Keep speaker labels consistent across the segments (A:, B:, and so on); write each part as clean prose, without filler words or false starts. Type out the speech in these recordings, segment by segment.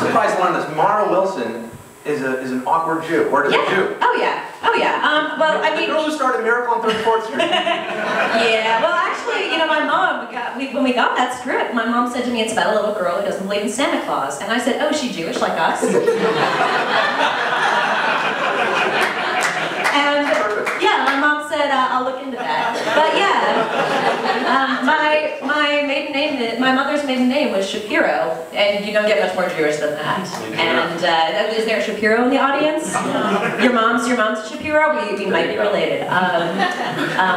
A: surprised to learn this. Mara Wilson is an awkward Jew, or is a Jew.
B: Oh yeah. Oh yeah. Well, I mean,
A: the girl who started Miracle on 34th Street.
B: Yeah. Well, actually, you know, my mom when we got that script, my mom said to me, "It's about a little girl who doesn't believe in Santa Claus," and I said, "Oh, is she Jewish like us?" And yeah, my mom said, "I'll look into that." But yeah, my mother's maiden name was Shapiro, and you don't get much more Jewish than that. And is there a Shapiro in the audience? Your mom's Shapiro. We might be related,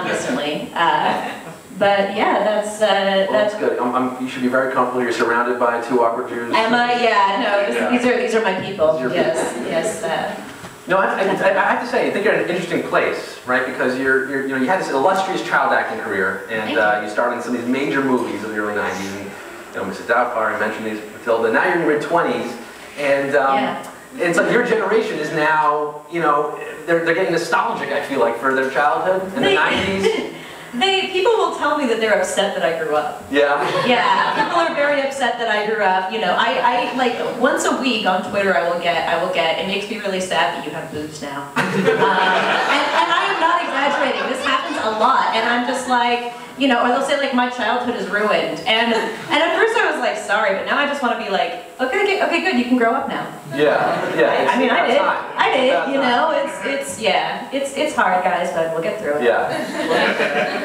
B: distantly. But yeah, that's
A: good. You should be very comfortable. You're surrounded by two awkward Jews.
B: Am I? Yeah. No. These are my people. Yes.
A: No, I have to say, I think you're in an interesting place, right? Because you had this illustrious child acting career, and you starred in some of these major movies of the early '90s, and Mrs. Doubtfire, I mentioned these, Matilda. Now you're in your mid-20s, and it's like your generation is now, they're getting nostalgic. I feel like for their childhood in the '90s.
B: People will tell me that they're upset that I grew up.
A: Yeah?
B: Yeah, people are very upset that I grew up. I like once a week on Twitter I will get, it makes me really sad that you have boobs now. And I am not exaggerating, this happens a lot, and I'm just like, or they'll say like my childhood is ruined. And at first I was like, sorry, but now I just want to be like, okay, good, you can grow up now.
A: Yeah.
B: I mean, I did, it's hard, guys, but we'll get through it.
A: Yeah.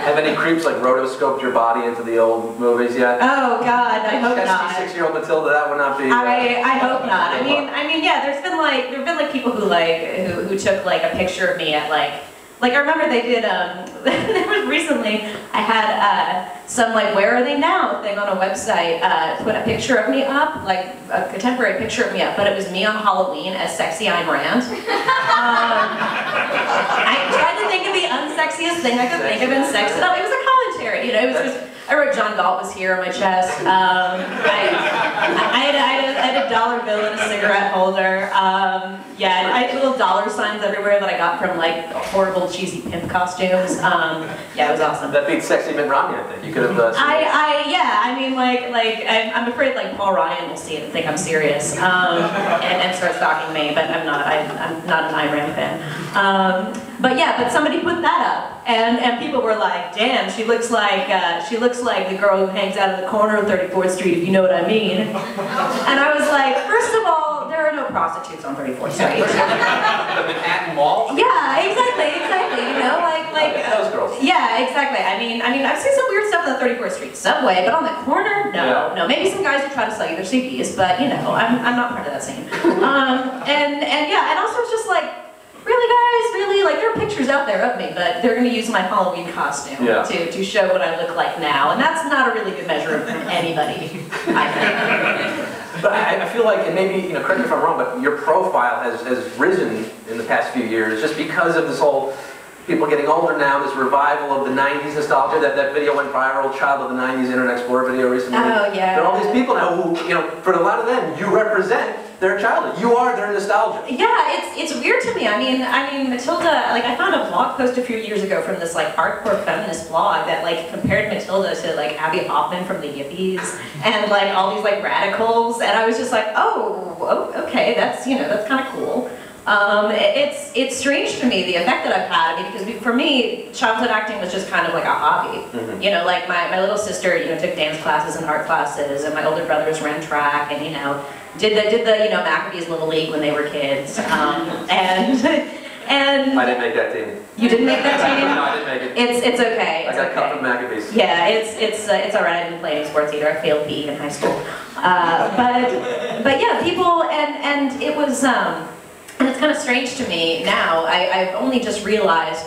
A: Have any creeps like rotoscoped your body into the old movies yet?
B: Oh God, I hope not.
A: 66-year-old Matilda, that would not be.
B: I hope not. I mean, yeah. There've been like people who who took like a picture of me at like I remember they did. There was recently I had some like "Where Are They Now" thing on a website. Put a picture of me up, like a contemporary picture of me up, but it was me on Halloween as sexy Ayn Rand. I tried to think of the unsexiest thing I could think of and sexed it up. It was a commentary, it was just. I wrote John Galt was here on my chest. I had a dollar bill and a cigarette holder. I had little dollar signs everywhere that I got from like horrible cheesy pimp costumes. Yeah, it was awesome.
A: That beats sexy Mitt Romney, I think. You could have.
B: I'm afraid like Paul Ryan will see it and think I'm serious and start stalking me, but I'm not. I'm not an Ayn Rand fan. But somebody put that up, and people were like, "Damn, she looks like the girl who hangs out in the corner of 34th Street, if you know what I mean." And I was like, first of all, there are no prostitutes on 34th Street.
A: The Manhattan Mall?
B: Yeah, exactly.
A: Those girls.
B: Yeah, exactly. I mean, I've seen some weird stuff on the 34th Street subway, but on the corner, no. Maybe some guys who try to sell you their CDs, but I'm not part of that scene. And also it's just like, really guys, really? Like there are pictures out there of me, but they're going to use my Halloween costume to show what I look like now, and that's not a really good measure of anybody, I think.
A: But I feel like, and maybe, correct me if I'm wrong, but your profile has risen in the past few years just because of this whole people getting older now, this revival of the 90s nostalgia. That video went viral, Child of the 90s Internet Explorer video recently.
B: Oh, yeah.
A: There are all these people now who, for a lot of them, you represent their childhood. You are their nostalgia.
B: Yeah, it's weird to me. I mean, Matilda, like I found a blog post a few years ago from this like hardcore feminist blog that like compared Matilda to like Abby Hoffman from the Yippies and like all these like radicals, and I was just like, oh okay, that's that's kind of cool. It's strange to me the effect that I've had. I mean, because for me, childhood acting was just kind of like a hobby. Like my little sister, took dance classes and art classes, and my older brothers ran track, and did the Maccabees Little League when they were kids, and
A: I didn't make that team.
B: You didn't make that team?
A: No, I didn't make it.
B: It's okay.
A: I got cut from Maccabees.
B: Yeah, it's alright. I didn't play any sports either. I failed PE in high school. But yeah, people and it was and it's kind of strange to me now. I've only just realized,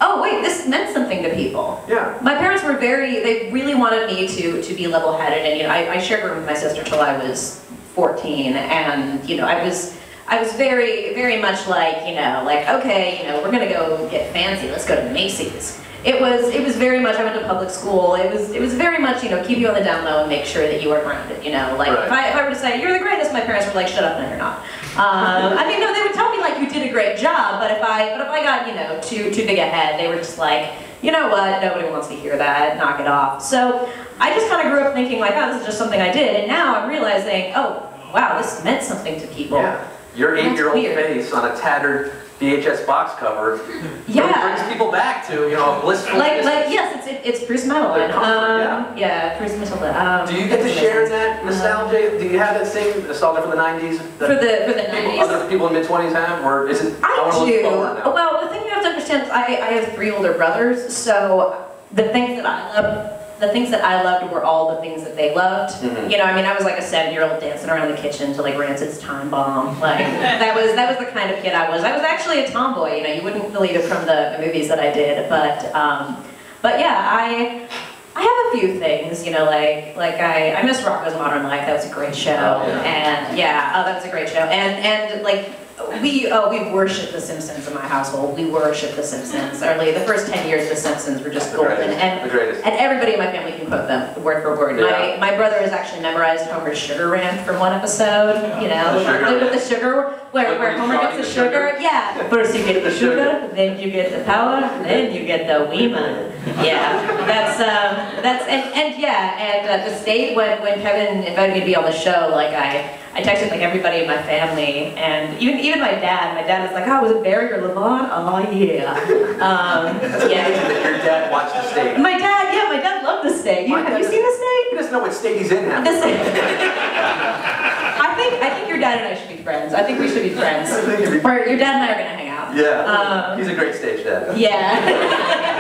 B: oh wait, this meant something to people.
A: Yeah.
B: My parents were they really wanted me to be level-headed, and I shared a room with my sister till I was 14, and I was very, very much like, okay, we're gonna go get fancy, let's go to Macy's. It was very much, I went to public school, it was very much, keep you on the down low and make sure that you are grounded, like
A: right.
B: if I were to say, you're the greatest, my parents were like, shut up, no you're not. I mean, no, they would tell me like, you did a great job, but if I got, too big a head, they were just like, you know what, nobody wants to hear that, knock it off. So I just kind of grew up thinking like, oh, this is just something I did, and now I'm realizing, oh, wow, this meant something to people.
A: Yeah. Your 8-year-old face on a tattered VHS box cover really brings people back to, you know, a blissful
B: yes, it's Bruce Madeline. Yeah, Bruce Matilda.
A: Do you get to share in that nostalgia? Do you have that same nostalgia for the 90s?
B: For the 90s?
A: Other people in mid-20s have? Or is it, I want to look forward now?
B: Well, the thing you have to understand is I have 3 older brothers, so the things that I loved were all the things that they loved. Mm-hmm. You know, I mean, I was like a 7-year-old dancing around the kitchen to like Rancid's Time Bomb. Like that was the kind of kid I was. I was actually a tomboy. You know, you wouldn't believe it from the movies that I did, but yeah, I have a few things. You know, like I miss Rocko's Modern Life. That was a great show, and that was a great show, and like. We worship The Simpsons in my household. We worship The Simpsons. Early, the first 10 years of The Simpsons were just golden, and everybody in my family can quote them word for word. Yeah. My brother has actually memorized Homer's sugar rant from one episode. You know, the sugar, where Homer gets the sugar. Yeah, first you get the sugar, then you get the power, then you get the Weeman. Yeah, that's the state when Kevin invited me to be on the show, like I texted like everybody in my family, and even my dad. My dad was like, "Oh, was it Barry or Levon?" Oh yeah.
A: That's amazing that your dad watched the state.
B: My dad loved the state. Have you seen the state?
A: He doesn't know what state he's in now.
B: I think your dad and I should be friends. I think we should be friends. Or your dad and I are gonna hang out.
A: Yeah. He's a great stage dad.
B: Yeah.